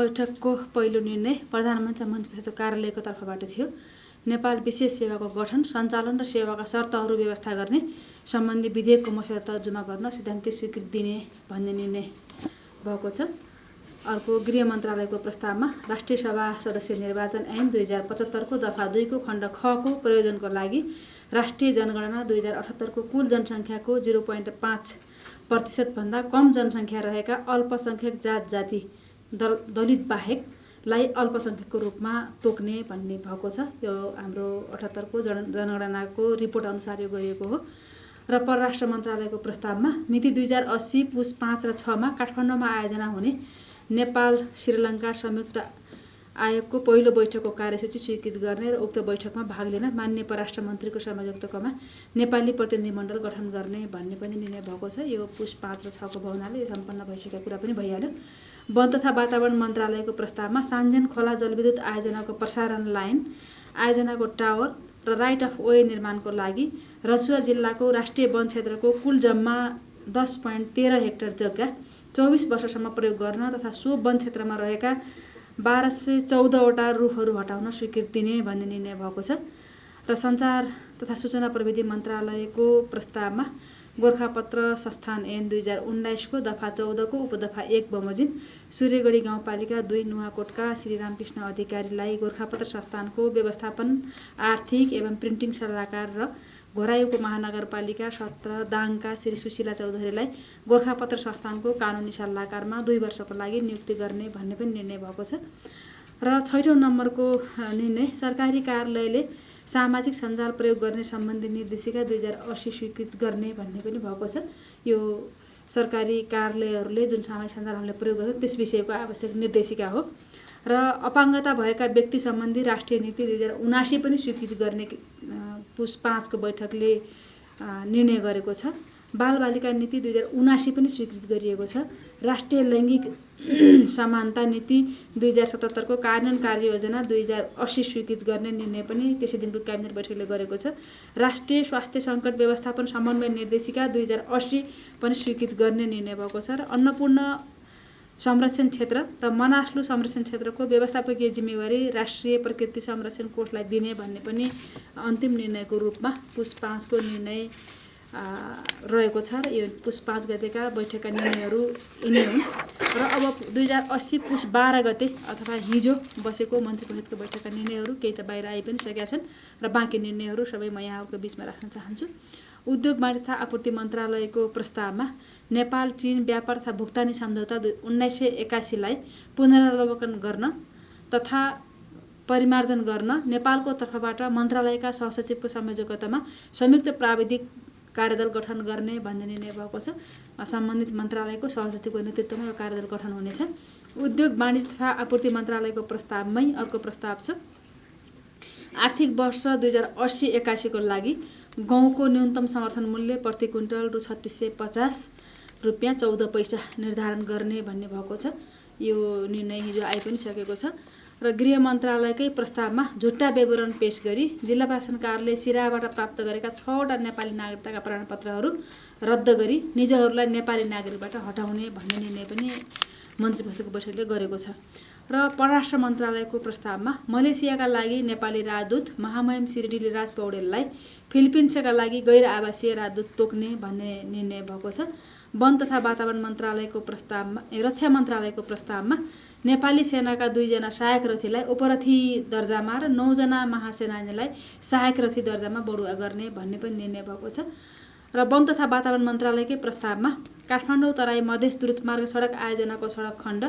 बैठकको पहिलो निर्णय प्रधानमन्त्री मन्त्रीपरिषदको कार्यालयको तर्फबाट थियो। नेपाल विशेष सेवाको गठन, सञ्चालन र सेवाका शर्तहरू व्यवस्था गर्ने सम्बन्धी विधेयकको मस्यौदा तर्जुमा गर्न सिद्धान्तिक स्वीकृति दिने भन्ने निर्णय भएको छ। अर्को, गृह मन्त्रालयको प्रस्तावमा राष्ट्रिय सभा सदस्य निर्वाचन ऐन 2075 को दफा 2 को खण्ड ख को प्रयोजनको लागि राष्ट्रिय जनगणना 2078 को कुल जनसङ्ख्याको 0.5% भन्दा कम जनसङ्ख्या रहेका अल्पसङ्ख्यक जात-जाति दलित बाहेकलाई अल्पसङ्ख्यकको रूपमा तोक्ने भन्ने भएको छ। यो हाम्रो 78 को जनगणनाको रिपोर्ट अनुसार यो गरिएको हो। र परराष्ट्र मन्त्रालयको प्रस्तावमा मिति 2080 पुस 5 र 6 मा काठमाडौँमा आयोजना हुने नेपाल श्रीलङ्का संयुक्त आयोगको पहिलो बैठकको कार्यसूची स्वीकृत गर्ने र उक्त बैठकमा भाग लिन माननीय परराष्ट्र मन्त्रीको संयोजकत्वमा नेपाली प्रतिनिधिमण्डल गठन गर्ने भन्ने पनि निर्णय भएको छ। यो पुस 5 र 6 को भवनाले सम्पन्न भइसकेको कुरा पनि भइहाल्यो। वन तथा वातावरण मन्त्रालयको प्रस्तावमा सान्जेन खोला जलविद्युत आयोजनाको प्रसारण लाइन आयोजनाको टावर र राइट अफ वे निर्माणको लागि रसुवा जिल्लाको राष्ट्रिय वन क्षेत्रको कुल जम्मा 10.13 हेक्टर जग्गा 24 वर्षसम्म प्रयोग गर्न तथा सो वन क्षेत्रमा रहेका 1214 वटा रुखहरू हटाउन स्वीकृति दिने भन्ने निर्णय भएको छ। र सञ्चार तथा सूचना प्रविधि मन्त्रालयको प्रस्तावमा गोरखापत्र संस्थान ऐन 2019 को दफा 14 को उपदफा 1 बमोजिम सूर्यगढी गाउँपालिका 2 नुवाकोटका श्री रामकृष्ण अधिकारीलाई गोरखापत्र संस्थानको व्यवस्थापन आर्थिक एवं प्रिन्टिङ सल्लाहकार र घोराई उपमहानगरपालिका 17 दाङका श्री सुशीला चौधरीलाई गोरखापत्र संस्थानको कानुनी सल्लाहकारमा 2 वर्षको लागि नियुक्ति गर्ने भन्ने पनि निर्णय भएको छ। र 6औं नम्बरको निर्णय सरकारी कार्यालयले सामाजिक सञ्जाल प्रयोग गर्ने सम्बन्धी निर्देशिका 2080 स्वीकृत गर्ने भन्ने पनि भएको छ। यो सरकारी कार्यालयहरूले जुन सामाजिक सञ्जालहरूले प्रयोग गर्छ त्यस विषयको आवश्यक निर्देशिका हो। र अपाङ्गता भएका व्यक्ति सम्बन्धी राष्ट्रिय नीति 2079 पनि स्वीकृत गर्ने पुस 5 को बैठकले निर्णय गरेको छ। बालबालिका नीति 2079 पनि स्वीकृत गरिएको छ। राष्ट्रिय लैङ्गिक समानता नीति 2077 को कार्यान्वयन कार्ययोजना 2080 स्वीकृत गर्ने निर्णय पनि त्यसै दिनको क्याबिनेट बैठकले गरेको छ। राष्ट्रिय स्वास्थ्य सङ्कट व्यवस्थापन समन्वय निर्देशिका 2080 पनि स्वीकृत गर्ने निर्णय भएको छ। र अन्नपूर्ण संरक्षण क्षेत्र र मनासलु संरक्षण क्षेत्रको व्यवस्थापकीय जिम्मेवारी राष्ट्रिय प्रकृति संरक्षण कोषलाई दिने भन्ने पनि अन्तिम निर्णयको रूपमा पुस 5 को निर्णय रहेको छ। र यो पुस 5 गतेका बैठकका निर्णयहरू यिनै हुन्। र अब 2080 पुस 12 गते अथवा हिजो बसेको मन्त्री परिषदको बैठकका निर्णयहरू केही त बाहिर आइ पनि सकेका छन् र बाँकी निर्णयहरू सबै म यहाँको बीचमा राख्न चाहन्छु। उद्योग वाणिज्य तथा आपूर्ति मन्त्रालयको प्रस्तावमा नेपाल चीन व्यापार तथा भुक्तानी सम्झौता 1981 लाई पुनरावलोकन गर्न तथा परिमार्जन गर्न नेपालको तर्फबाट मन्त्रालयका सहसचिवको संयोजकतामा संयुक्त प्राविधिक कार्यदल गठन गर्ने भन्ने निर्णय भएको छ। सम्बन्धित मन्त्रालयको सहसचिवको नेतृत्वमा यो कार्यदल गठन हुनेछ। उद्योग वाणिज्य तथा आपूर्ति मन्त्रालयको प्रस्तावमै अर्को प्रस्ताव छ। आर्थिक वर्ष 2080-81 को लागि गहुँको न्यूनतम समर्थन मूल्य प्रति क्विन्टल रु 3650 रुपियाँ 14 पैसा निर्धारण गर्ने भन्ने भएको छ। यो निर्णय हिजो आइ पनि सकेको छ। र गृह मन्त्रालयकै प्रस्तावमा झुट्टा विवरण पेश गरी जिल्ला प्रशासन कार्यालय सिराबाट प्राप्त गरेका 6 वटा नेपाली नागरिकताका प्रमाणपत्रहरू रद्द गरी निजहरूलाई नेपाली नागरिकबाट हटाउने भन्ने निर्णय पनि मन्त्री परिषदको बैठकले गरेको छ। र परराष्ट्र मन्त्रालयको प्रस्तावमा मलेसियाका लागि नेपाली राजदूत महामहिम श्री डिलिराज पौडेललाई फिलिपिन्सका लागि गैर आवासीय राजदूत तोक्ने भन्ने निर्णय भएको छ। वन तथा वातावरण मन्त्रालयको प्रस्तावमा रक्षा मन्त्रालयको प्रस्तावमा नेपाली सेनाका 2 जना सहायक रथीलाई उपरथी दर्जामा र 9 जना महासेनानीलाई सहायक रथी दर्जामा बढुवा गर्ने भन्ने पनि निर्णय भएको छ। र वन तथा वातावरण मन्त्रालयकै प्रस्तावमा काठमाडौँ तराई मधेस द्रुतमार्ग सडक आयोजनाको सडक खण्ड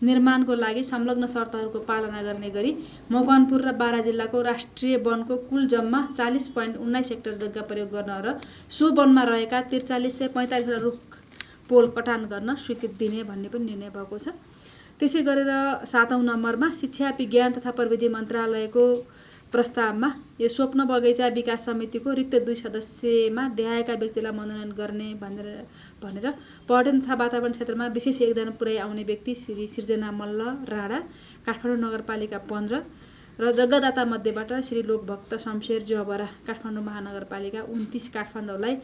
निर्माणको लागि संलग्न शर्तहरूको पालना गर्ने गरी मकवानपुर र बारा जिल्लाको राष्ट्रिय वनको कुल जम्मा 40.19 हेक्टर जग्गा प्रयोग गर्न र सो वनमा रहेका 4345 रुख पोल कटान गर्न स्वीकृति दिने भन्ने पनि निर्णय भएको छ। त्यसै गरेर 7औं नम्बरमा शिक्षा विज्ञान तथा प्रविधि मन्त्रालयको प्रस्तावमा यो स्वप्न बगैँचा विकास समितिको रिक्त 2 सदस्यमा देहाएका व्यक्तिलाई मनोनयन गर्ने भनेर पर्यटन तथा वातावरण क्षेत्रमा विशेष योगदान पुर्याइ आउने व्यक्ति श्री सृजना मल्ल राणा काठमाडौँ नगरपालिका 15 र जग्गादाता मध्येबाट श्री लोकभक्त शमशेर जबरा काठमाडौँ महानगरपालिका 29 काठमाडौँलाई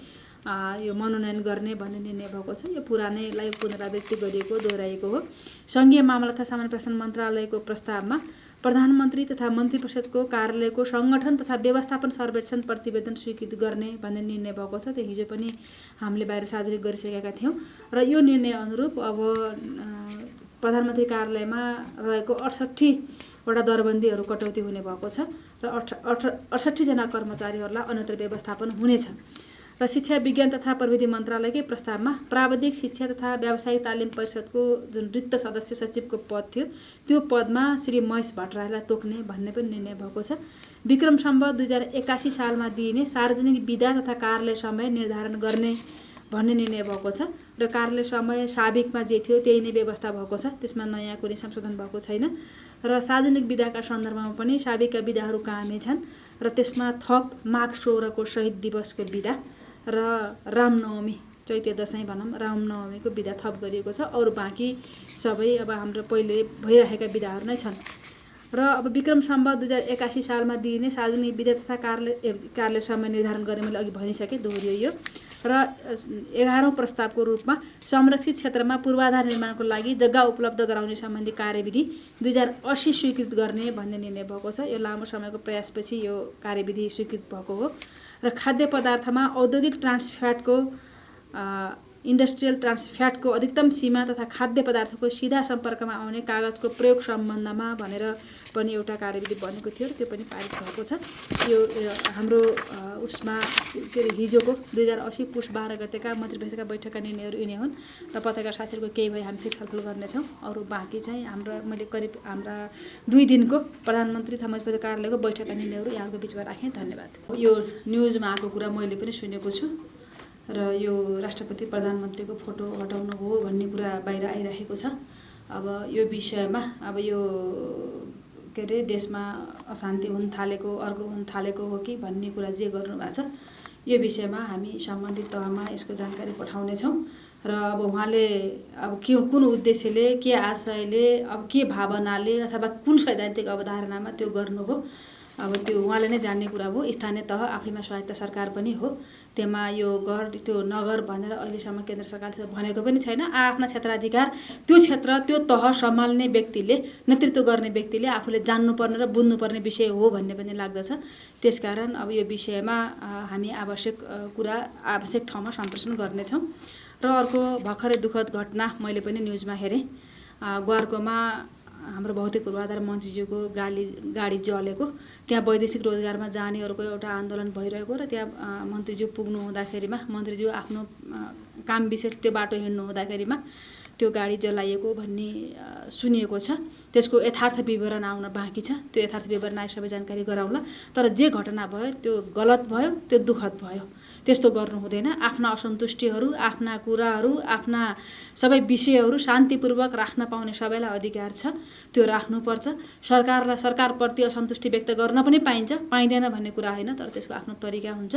यो मनोनयन गर्ने भन्ने निर्णय भएको छ। यो पुरानैलाई पुनरावृत्ति गरिएको दोहोऱ्याइएको हो। सङ्घीय मामला तथा सामान्य प्रशासन मन्त्रालयको प्रस्तावमा प्रधानमन्त्री तथा मन्त्री परिषदको कार्यालयको सङ्गठन तथा व्यवस्थापन सर्वेक्षण प्रतिवेदन स्वीकृत गर्ने भन्ने निर्णय भएको छ। त्यो हिजो पनि हामीले बाहिर सार्वजनिक गरिसकेका थियौँ र यो निर्णय अनुरूप अब प्रधानमन्त्री कार्यालयमा रहेको 68वटा दरबन्दीहरू कटौती हुने भएको छ र 68 जना कर्मचारीहरूलाई अन्यत्र व्यवस्थापन हुनेछ। र शिक्षा विज्ञान तथा प्रविधि मन्त्रालयकै प्रस्तावमा प्राविधिक शिक्षा तथा व्यावसायिक तालिम परिषदको जुन रिक्त सदस्य सचिवको पद थियो त्यो पदमा श्री महेश भट्टराईलाई तोक्ने भन्ने पनि निर्णय भएको छ। विक्रम सम्वत 2081 सालमा दिइने सार्वजनिक विधा तथा कार्यालय समय निर्धारण गर्ने भन्ने निर्णय भएको छ र कार्यालय समय साबिकमा जे थियो त्यही नै व्यवस्था भएको छ। त्यसमा नयाँ कुनै संशोधन भएको छैन र सार्वजनिक विधाका सन्दर्भमा पनि साबिकका विधाहरू कायमै छन् र त्यसमा थप माघ 16 को शहीद दिवसको विधा र रामनवमी चैते दशैं भनौँ रामनवमीको विधा थप गरिएको छ। अरू बाँकी सबै अब हाम्रो पहिले भइरहेका विधाहरू नै छन् र अब विक्रम सम्वत 2081 सालमा दिइने सार्वजनिक विधा तथा कार्यालय समय निर्धारण गर्ने मैले अघि भनिसकेँ, दोहोरियो यो। र 11औं प्रस्तावको रूपमा संरक्षित क्षेत्रमा पूर्वाधार निर्माणको लागि जग्गा उपलब्ध गराउने सम्बन्धी कार्यविधि 2080 स्वीकृत गर्ने भन्ने निर्णय भएको छ। यो लामो समयको प्रयासपछि यो कार्यविधि स्वीकृत भएको हो र खाद्य पदार्थमा औद्योगिक ट्रान्सफ्याटको इन्डस्ट्रियल ट्रान्सफ्याटको अधिकतम सीमा तथा खाद्य पदार्थको सिधा सम्पर्कमा आउने कागजको प्रयोग सम्बन्धमा भनेर पनि एउटा कार्यविधि बनेको थियो र त्यो पनि पारित भएको छ। यो हाम्रो उसमा के अरे हिजोको 2080 पुष 12 गतेका मन्त्री परिषदका बैठकका निर्णयहरू यिनै हुन् र पत्रकार साथीहरूको केही भए हामी फेरि छलफल गर्नेछौँ। अरू बाँकी चाहिँ मैले करिब हाम्रा 2 दिनको प्रधानमन्त्री तथा मन्त्री परिषद कार्यालयको बैठकका निर्णयहरू यहाँको बिचमा राखेँ। धन्यवाद। यो न्युजमा आएको कुरा मैले पनि सुनेको छु र यो राष्ट्रपति प्रधानमन्त्रीको फोटो हटाउनु हो भन्ने कुरा बाहिर आइरहेको छ। अब यो विषयमा अब यो के अरे देशमा अशान्ति हुन थालेको अर्को हुन थालेको हो कि भन्ने कुरा जे गर्नु भएको छ यो विषयमा हामी सम्बन्धित तहमा यसको जानकारी पठाउनेछौँ र अब उहाँले अब कुन उद्देश्यले के आशयले अब के भावनाले अथवा कुन सैद्धान्तिक अवधारणामा त्यो गर्नुभयो अब त्यो उहाँले नै जान्ने कुरा हो। स्थानीय तह आफैमा स्वायत्त सरकार पनि हो, त्यसमा यो गर त्यो नगर भनेर अहिलेसम्म केन्द्र सरकारले भनेको पनि छैन। आफ्ना क्षेत्राधिकार त्यो क्षेत्र त्यो तह सम्हाल्ने व्यक्तिले नेतृत्व गर्ने व्यक्तिले आफूले जान्नुपर्ने र बुझ्नुपर्ने विषय हो भन्ने पनि लाग्दछ। त्यसकारण अब यो विषयमा हामी आवश्यक ठाउँमा सम्प्रेषण गर्नेछौँ। र अर्को भर्खरै दुःखद घटना मैले पनि न्युजमा हेरेँ, ग्वारकोमा हाम्रो भौतिक पूर्वाधार मन्त्रीज्यूको गाडी जलेको, त्यहाँ वैदेशिक रोजगारमा जानेहरूको एउटा आन्दोलन भइरहेको र त्यहाँ मन्त्रीज्यू पुग्नु हुँदाखेरिमा मन्त्रीज्यू आफ्नो काम विशेष त्यो बाटो हिँड्नु हुँदाखेरिमा त्यो गाडी जलाइएको भन्ने सुनिएको छ। त्यसको यथार्थ विवरण आउन बाँकी छ। त्यो यथार्थ विवरण आए सबै जानकारी गराउँला। तर जे घटना भयो त्यो गलत भयो, त्यो दुःखद भयो। त्यस्तो गर्नु हुँदैन। आफ्ना असन्तुष्टिहरू, आफ्ना कुराहरू, आफ्ना सबै विषयहरू शान्तिपूर्वक राख्न पाउने सबैलाई अधिकार छ, त्यो राख्नुपर्छ। सरकारप्रति असन्तुष्टि व्यक्त गर्न पनि पाइँदैन भन्ने कुरा होइन, तर त्यसको आफ्नो तरिका हुन्छ।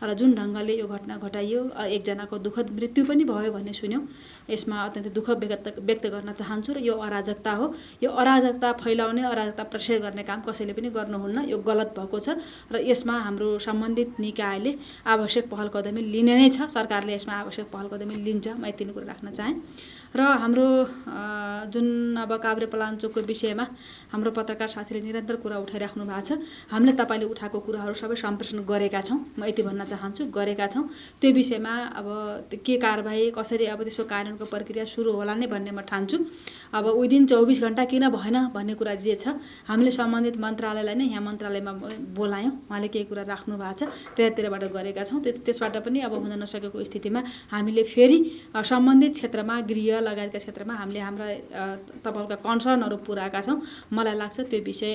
र जुन ढङ्गले यो घटना घटाइयो, एकजनाको दुःखद मृत्यु पनि भयो भन्ने सुन्यौँ। यसमा अत्यन्त दुःख व्यक्त गर्न चाहन्छु र यो अराजकता हो। यो अराजकता फैलाउने, अराजकता प्रसार गर्ने काम कसैले पनि गर्नुहुन्न। यो गलत भएको छ र यसमा हाम्रो सम्बन्धित निकायले आवश्यक पहल कदमी लिने नै छ। सरकारले यसमा आवश्यक पहल कदमी लिन्छ। म यति नै कुरा राख्न चाहेँ। र हाम्रो जुन अब काभ्रे पलाञ्चोकको विषयमा हाम्रो पत्रकार साथीले निरन्तर कुरा उठाइराख्नु भएको छ। हामीले तपाईँले उठाएको कुराहरू सबै सम्प्रेषण गरेका छौँ। म यति भन्न चाहन्छु, गरेका छौँ। त्यो विषयमा अब के कारबाही कसरी अब त्यसको कानुनको प्रक्रिया सुरु होला नै भन्ने म ठान्छु। अब विदिन 24 घण्टा किन भएन भन्ने कुरा जे छ हामीले सम्बन्धित मन्त्रालयलाई नै यहाँ मन्त्रालयमा बोलायौँ। उहाँले केही कुरा राख्नु भएको छ, त्यतातिरबाट गरेका छौँ। त्यसबाट पनि अब हुन नसकेको स्थितिमा हामीले फेरि सम्बन्धित क्षेत्रमा गृह लगायतका क्षेत्रमा हामीले हाम्रा तपाईँहरूका कन्सर्नहरू पुऱ्याएका छौँ। मलाई लाग्छ त्यो विषय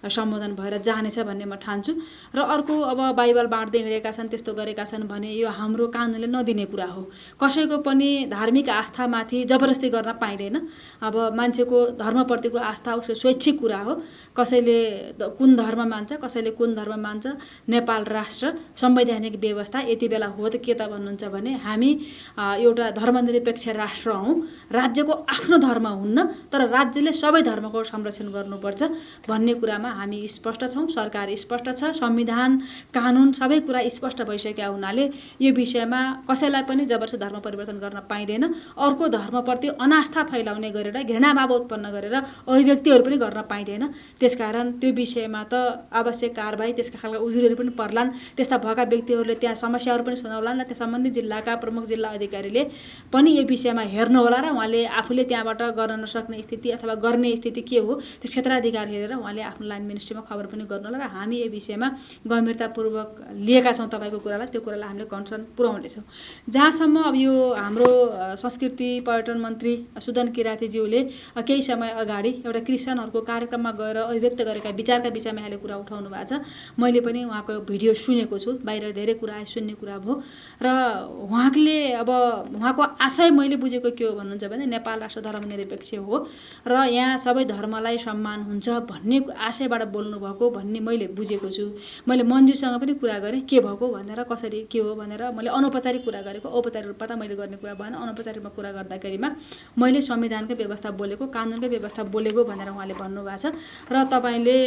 सम्बोधन भएर जानेछ भन्ने म ठान्छु। र अर्को अब बाइबल बाँड्दै हिँडेका छन्, त्यस्तो गरेका छन् भने यो हाम्रो कानुनले नदिने कुरा हो। कसैको पनि धार्मिक आस्थामाथि जबरजस्ती गर्न पाइँदैन। अब मान्छेको धर्मप्रतिको आस्था उसको स्वैच्छिक कुरा हो। कसैले कुन धर्म मान्छ, कसैले कुन धर्म मान्छ। नेपाल राष्ट्र संवैधानिक व्यवस्था यति बेला हो त के त भन्नुहुन्छ भने हामी एउटा धर्मनिरपेक्ष राष्ट्र हौँ राज्यको आफ्नो धर्म हुन्न, तर राज्यले सबै धर्मको संरक्षण गर्नुपर्छ भन्ने कुरामा हामी स्पष्ट छौँ। सरकार स्पष्ट छ, संविधान कानुन सबै कुरा स्पष्ट भइसकेका हुनाले यो विषयमा कसैलाई पनि जबरजस्ती धर्म परिवर्तन गर्न पाइँदैन। अर्को धर्मप्रति अनास्था फैलाउने गरेर, घृणाभाव उत्पन्न गरेर अभिव्यक्तिहरू पनि गर्न पाइँदैन। त्यसकारण त्यो विषयमा त आवश्यक कारबाही त्यसका खालका उजुरहरू पनि पर्लान्। त्यस्ता भएका व्यक्तिहरूले त्यहाँ समस्याहरू पनि सुनाउलान् र त्यहाँ सम्बन्धित जिल्लाका प्रमुख जिल्ला अधिकारीले पनि यो विषयमा हेर्नुहोला र उहाँले आफूले त्यहाँबाट गर्न नसक्ने स्थिति अथवा गर्ने स्थिति के हो त्यस क्षेत्राधिकार हेरेर उहाँले आफ्नो लाइन मिनिस्ट्रीमा खबर पनि गर्नुहोला र हामी यो विषयमा गम्भीरतापूर्वक लिएका छौँ तपाईँको कुरालाई, त्यो कुरालाई हामीले कन्सर्न पुर्याउनेछौँ। जहाँसम्म अब यो हाम्रो संस्कृति पर्यटन मन्त्री सुदन किरातीज्यूले केही समय अगाडि एउटा क्रिस्चियनहरूको कार्यक्रममा गएर अभिव्यक्त गरेका विचारका विषयमा यहाँले कुरा उठाउनु भएको छ। मैले पनि उहाँको भिडियो सुनेको छु, बाहिर धेरै कुरा सुन्ने कुरा भयो र उहाँको आशय मैले बुझेको के हो भन्नुहुन्छ भने नेपाल राष्ट्र धर्मनिरपेक्ष हो र यहाँ सबै धर्मलाई सम्मान हुन्छ भन्ने आशयबाट बोल्नुभएको भन्ने मैले बुझेको छु। मैले मन्जुसँग पनि कुरा गरेँ के भएको भनेर, कसरी के हो भनेर। मैले अनौपचारिक कुरा गरेको, औपचारिक रूपमा त मैले गर्ने कुरा भएन। अनौपचारिकमा कुरा गर्दाखेरिमा मैले संविधानकै व्यवस्था बोलेको, कानुनकै व्यवस्था बोलेको भनेर उहाँले भन्नुभएको छ। र तपाईँले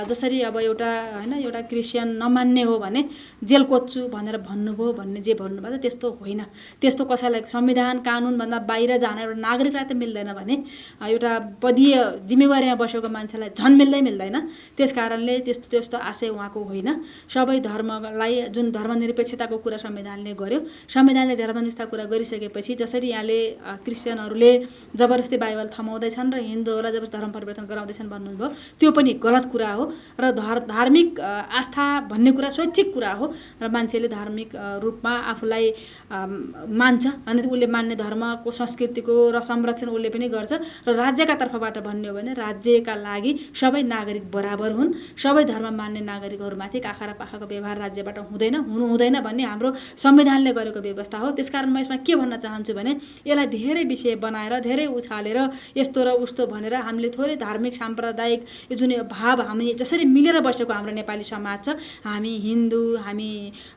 जसरी अब एउटा क्रिस्चियन नमान्ने हो भने जेल कोच्छु भनेर भन्नुभयो भन्ने जे भन्नुभएको छ त्यस्तो होइन। त्यस्तो कसैलाई संविधान कानुनभन्दा बाहिर जान एउटा नागरिकलाई त मिल्दैन भने एउटा पदीय जिम्मेवारीमा बसेको मान्छेलाई झन् मिल्दैन। त्यस कारणले त्यस्तो आशय उहाँको होइन। सबै धर्मलाई जुन धर्मनिरपेक्षताको कुरा संविधानले गर्यो, संविधानले धर्मनिरपेक्षताको कुरा गरिसकेपछि जसरी यहाँले क्रिस्चियनहरूले जबरजस्ती बाइबल थमाउँदैछन् र हिन्दूहरूलाई जबरजस्ती धर्म परिवर्तन गराउँदैछन् भन्नुभयो, त्यो पनि गलत कुरा हो। र धार्मिक आस्था भन्ने कुरा स्वैच्छिक कुरा हो र मान्छेले धार्मिक रूपमा आफूलाई मान्छ अनि उसले मान्ने धर्मको संस्कृतिको र संरक्षण उसले पनि गर्छ। र राज्यका तर्फबाट भन्ने हो भने राज्यका लागि सबै नागरिक बराबर हुन्। सबै धर्म मान्ने नागरिकहरूमाथि काखा र पाखाको व्यवहार राज्यबाट हुँदैन भन्ने हाम्रो संविधानले गरेको व्यवस्था हो। त्यसकारण म यसमा के भन्न चाहन्छु भने यसलाई धेरै विषय बनाएर, धेरै उछालेर यस्तो र उस्तो भनेर हामीले थोरै धार्मिक साम्प्रदायिक यो जुन भाव हामी जसरी मिलेर बसेको हाम्रो नेपाली समाज छ, हामी हिन्दू, हामी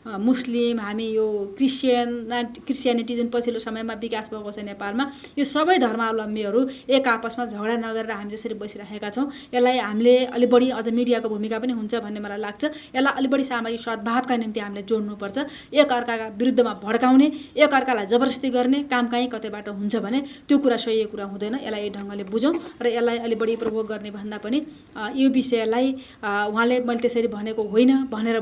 मुस्लिम, हामी यो क्रिस्चियनिटी जुन पछिल्लो समयमा विकास भएको छ नेपालमा, यो सबै धर्मावलम्बीहरू एक आपसमा झगडा नगरेर हामी जसरी बसिरहेका छौँ, यसलाई हामीले अलि बढी अझ मिडियाको भूमिका पनि हुन्छ भन्ने मलाई लाग्छ। यसलाई अलि बढी सामाजिक सद्भावका निम्ति हामीले जोड्नुपर्छ। एकअर्काका विरुद्धमा भड्काउने, एकअर्कालाई जबरजस्ती गर्ने काम कहीँ कतैबाट हुन्छ भने त्यो कुरा सही कुरा हुँदैन। यसलाई यही ढङ्गले बुझौँ र यसलाई अलि बढी प्रभोग गर्ने भन्दा पनि यो विषयलाई उहाँले मैले त्यसरी भनेको होइन भनेर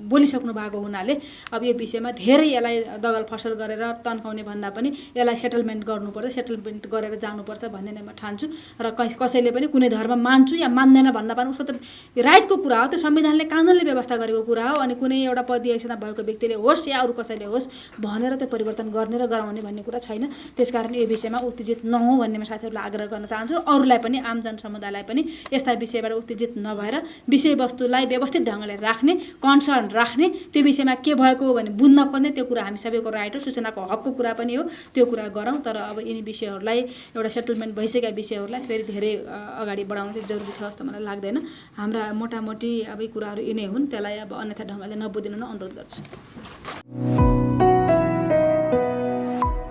बोलिसक्नु भएको हुनाले अब यो विषयमा धेरै यसलाई दगल फसल गरेर तन्काउने भन्दा पनि यसलाई सेटलमेन्ट गर्नुपर्छ, सेटलमेन्ट गरेर जानुपर्छ भन्ने नै म ठान्छु। र कसैले पनि कुनै धर्म मान्छु या मान्दैन भन्दा पनि उसको त राइटको कुरा हो, त्यो संविधानले कानुनले व्यवस्था गरेको कुरा हो। अनि कुनै एउटा पदीय हैसियतमा भएको व्यक्तिले होस् या अरू कसैले होस् भनेर त्यो परिवर्तन गर्ने र गराउने भन्ने कुरा छैन। त्यसकारण यो विषयमा उत्तेजित नहौँ भन्ने म साथीहरूलाई आग्रह गर्न चाहन्छु। अरूलाई पनि, आम जनसमुदायलाई पनि यस्ता विषयबाट उत्तेजित नभएर विषयवस्तुलाई व्यवस्थित ढङ्गले राख्ने, कन्सर्न राख्ने, त्यो विषयमा के भएको हो भने बुझ्न खोज्ने, त्यो कुरा हामी सबैको राइट हो, सूचनाको हकको कुरा पनि हो, त्यो कुरा गरौँ। तर अब यिनी विषयहरूलाई एउटा सेटलमेन्ट भइसकेका विषयहरूलाई फेरि धेरै अगाडि बढाउनु चाहिँ जरुरी छ जस्तो मलाई लाग्दैन। हाम्रा मोटामोटी अब यी कुराहरू यिनै हुन्, त्यसलाई अब अन्यथा ढङ्गले नबुझिदिन अनुरोध गर्छु।